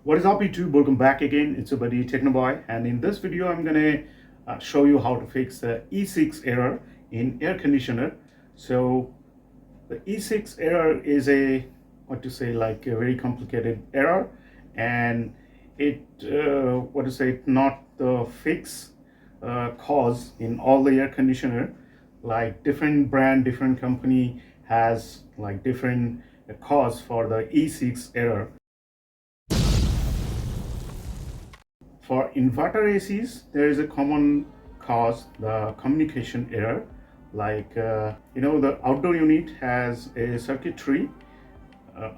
What is up YouTube? Welcome back again. It's your buddy Technoboy, and in this video I'm gonna show you how to fix the E6 error in air conditioner. So the E6 error is a like a very complicated error, and it not the fix cause in all the air conditioner. Like different brand, different company has like different cause for the E6 error. For inverter ACs, there is a common cause, the communication error. Like, the outdoor unit has a circuitry,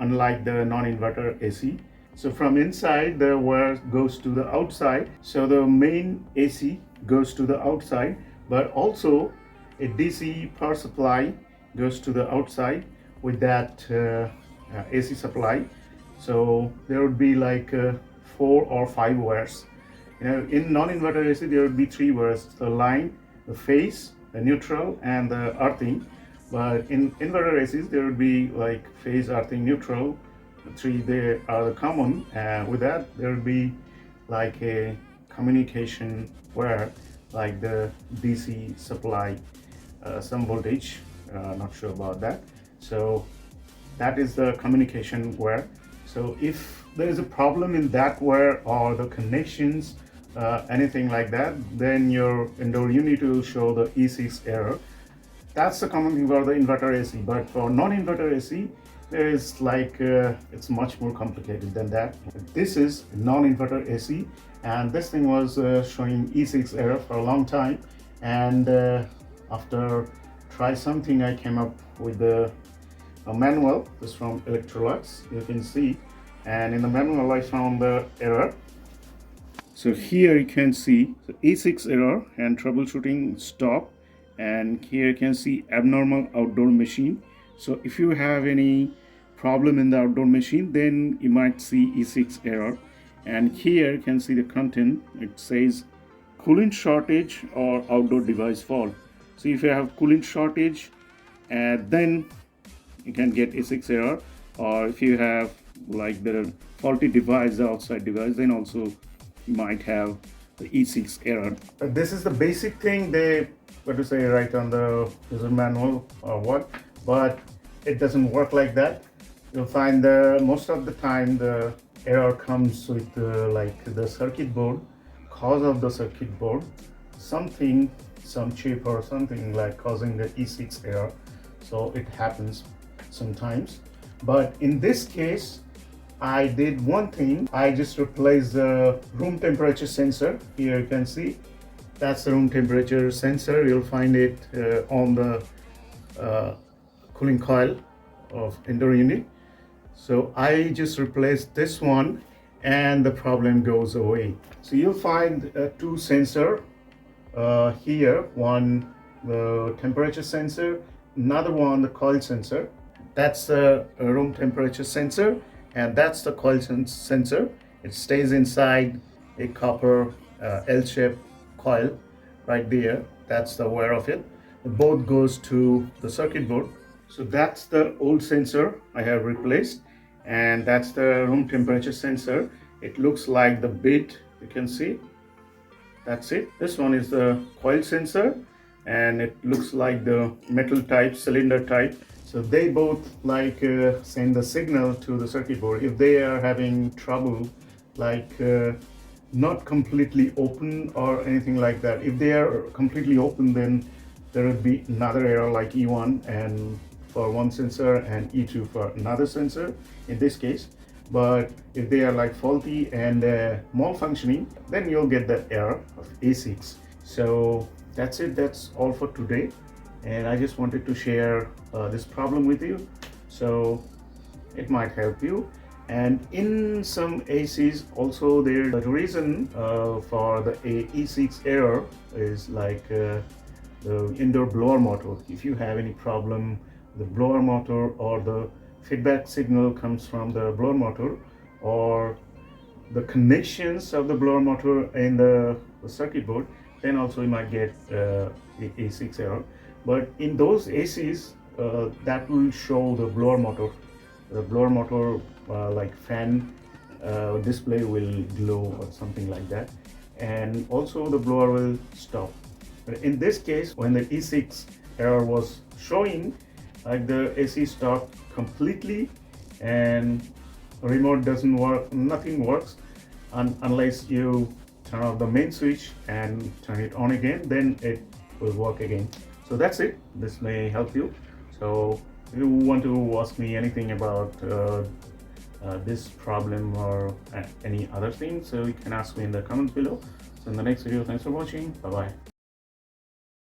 unlike the non-inverter AC. So from inside, the wire goes to the outside. So the main AC goes to the outside, but also a DC power supply goes to the outside with that AC supply. So there would be like 4 or 5 wires. In non-inverter AC, there would be 3 wires: the line, the phase, the neutral, and the earthing. But in inverter ACs, there would be like phase, earthing, neutral. The 3 they are the common. With that, there would be like a communication wire, like the DC supply, some voltage. Not sure about that. So that is the communication wire. So if there is a problem in that wire or the connections, anything like that, then your indoor unit will show the E6 error. That's the common thing for the inverter AC. But for non-inverter AC, there is like it's much more complicated than that. This is non-inverter AC, and this thing was showing E6 error for a long time. And after try something, I came up with a manual. This is from Electrolux, you can see, and in the manual I found the error. So here you can see the E6 error and troubleshooting stop, and here you can see abnormal outdoor machine. So if you have any problem in the outdoor machine, then you might see E6 error. And here you can see the content. It says coolant shortage or outdoor device fault. So if you have coolant shortage, then you can get E6 error. Or if you have like the faulty device, the outside device, then also you might have the E6 error. This is the basic thing they right on the user manual or what, but it doesn't work like that. You'll find most of the time the error comes with like the circuit board, cause of the circuit board, something, some chip or something like causing the E6 error. So it happens sometimes, but in this case I did one thing. I just replaced the room temperature sensor. Here you can see that's the room temperature sensor. You'll find it on the cooling coil of indoor unit. So I just replaced this one and the problem goes away. So you'll find 2 sensor here, one the temperature sensor, another one the coil sensor. That's the room temperature sensor, and that's the coil sensor. It stays inside a copper L-shaped coil right there. That's the wire of it. Both goes to the circuit board. So that's the old sensor I have replaced, and that's the room temperature sensor. It looks like the bit, you can see. That's it. This one is the coil sensor, and it looks like the metal type, cylinder type. So they both like send the signal to the circuit board. If they are having trouble, like not completely open or anything like that. If they are completely open, then there would be another error like E1 and for one sensor and E2 for another sensor in this case. But if they are like faulty and malfunctioning, then you'll get the error of A6. So that's it. That's all for today. And I just wanted to share this problem with you, so it might help you. And in some ACs also, the reason for the E6 error is like the indoor blower motor. If you have any problem, the blower motor or the feedback signal comes from the blower motor, or the connections of the blower motor in the circuit board, then also you might get A6 error. But in those ACs, that will show the blower motor like fan display will glow or something like that, and also the blower will stop. But in this case, when the E6 error was showing, like the AC stopped completely and remote doesn't work, nothing works unless you turn off the main switch and turn it on again, then it will work again. So that's it. This may help you. So if you want to ask me anything about this problem or any other thing, so you can ask me in the comments below. So in the next video, thanks for watching. Bye bye.